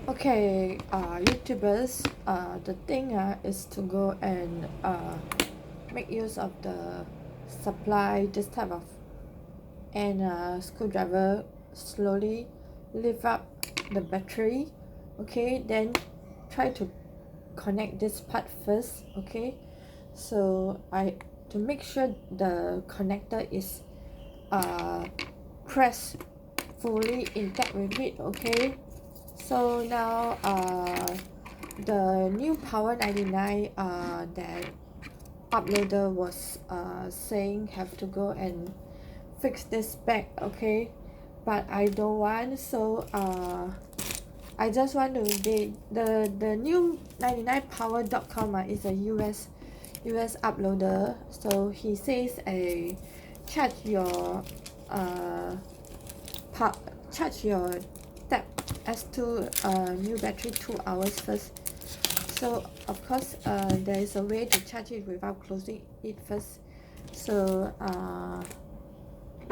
Okay, YouTubers, the thing is to go and make use of the supply, this type of, and screwdriver, slowly lift up the battery, okay, then try to connect this part first, okay, so to make sure the connector is pressed fully intact with it, okay. So now the new Power 99 that uploader was saying have to go and fix this back, okay, but I don't want, so I just want to the new 99power.com is a US uploader, so he says charge your uh pa- charge your tab S2 new battery 2 hours first. So of course there is a way to charge it without closing it first, so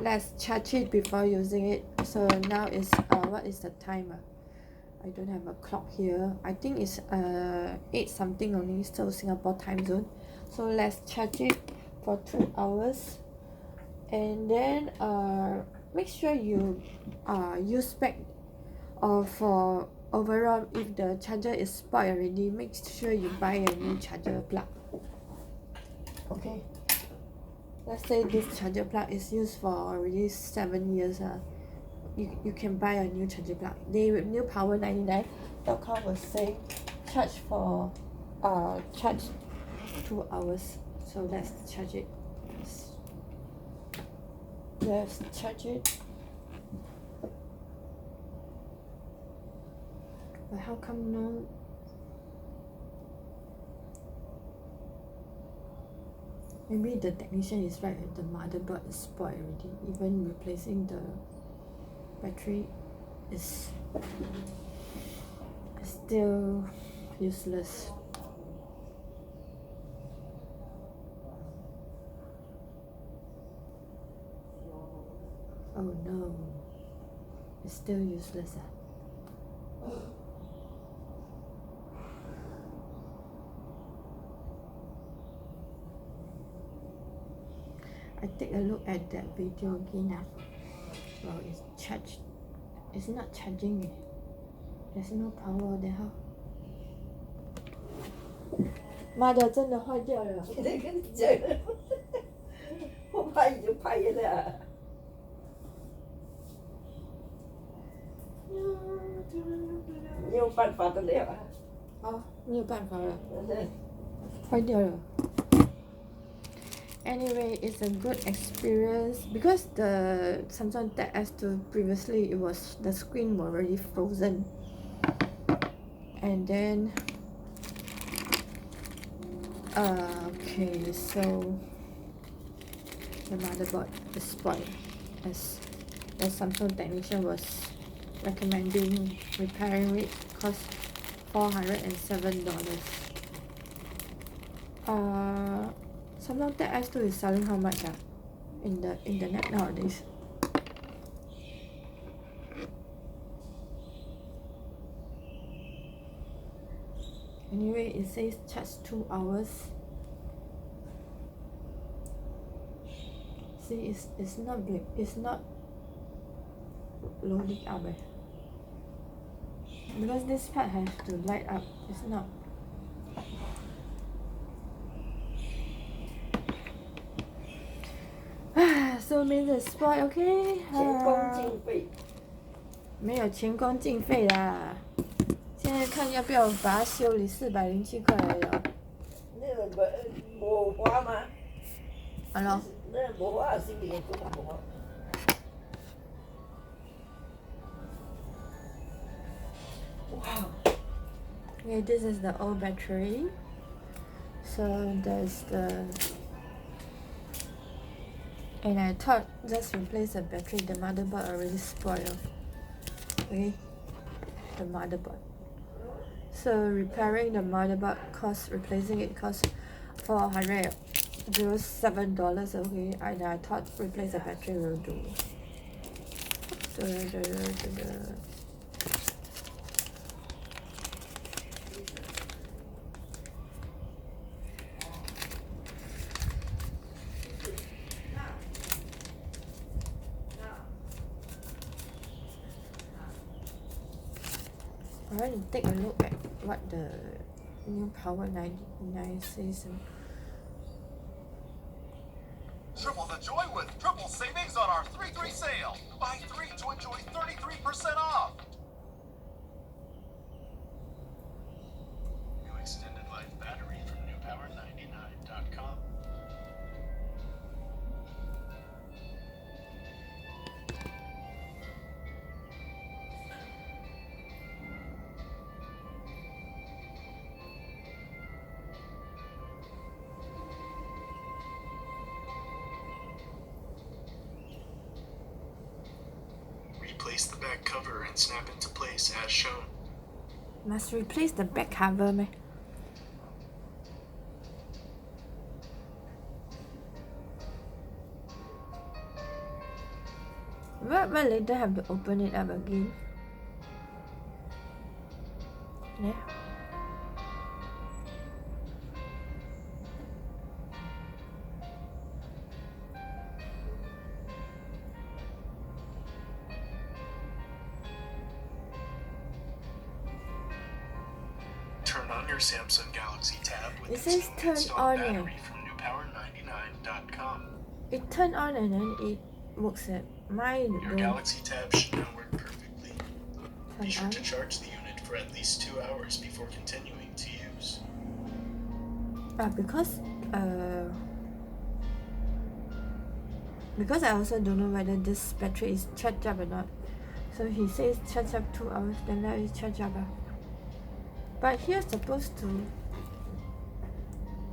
let's charge it before using it. So now is what is the time? I don't have a clock here. I think it's 8 something only, so Singapore time zone. So let's charge it for 2 hours, and then make sure you use back, or for overall, if the charger is spoiled already, make sure you buy a new charger plug, okay. Let's say this charger plug is used for already 7 years, you can buy a new charger plug. They with new Power 99.com was saying charge for charge 2 hours. So let's charge it. Let's charge it. But how come no? Maybe the technician is right and the motherboard is spoiled already. Even replacing the battery is still useless. Oh no, it's still useless. I take a look at that video again. Well, it's charged. It's not charging. There's no power. Then how? 妈的，真的坏掉了。我在跟你讲，我怕你就拍了。你有办法的了啊？没有办法了，坏掉了。Anyway, it's a good experience because the Samsung Tab S2 previously the screen was already frozen, and then okay, so the motherboard is spoiled, as the Samsung technician was recommending repairing it, cost $407. Samsung Tab S2 is selling how much in the internet nowadays? Anyway, it says charge 2 hours. See, it's not loading up because this part has to light up. It's not. So means it's spoiled, okay? 前功尽废。没有前功尽废啦。现在看要不要把它修理407块而已哦。那个无花吗？係咯。那无花是咪都無花？哇！ Okay, this is the old battery. So there's the, and I thought just replace the battery, the motherboard already spoiled. Okay, the motherboard. So repairing the motherboard replacing it cost $407. Okay, and I thought replace the battery will do. I want to take a look at what the new Power 99 says. Triple the joy with triple savings on our 3-3 sale. Buy 3 to enjoy 33% off. New extended life battery from newpower99.com. Replace the back cover and snap into place as shown. Must replace the back cover, meh? What will later have to open it up again? Yeah. Turn on your Samsung Galaxy Tab with It this says turn installed on, battery from newpower99.com. It turned on and then it works at mine. Your Galaxy Tab should now work perfectly. Be Turn sure on. to charge the unit for at least 2 hours before continuing to use. Because I also don't know whether this battery is charged up or not. So he says charge up 2 hours, then now it's charged up. But here supposed to.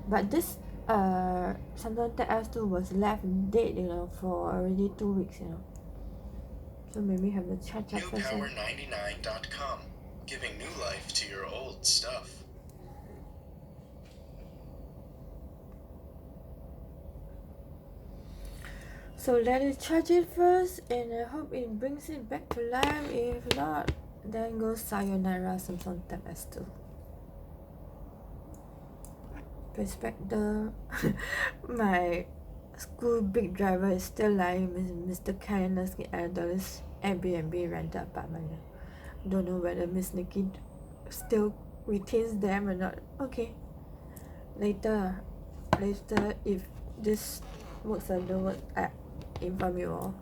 But this Samsung Tab S2 was left dead, for already 2 weeks, So maybe have to charge up first. Newpower99.com, giving new life to your old stuff. So let it charge it first, and I hope it brings it back to life. If not, then go sayonara Samsung Tab S2. Perspective. My school big driver is still lying Mr. Kindness $8 Airbnb rented apartment. Don't know whether Miss Nikki still retains them or not. Okay. Later if this works or don't work, I inform you all.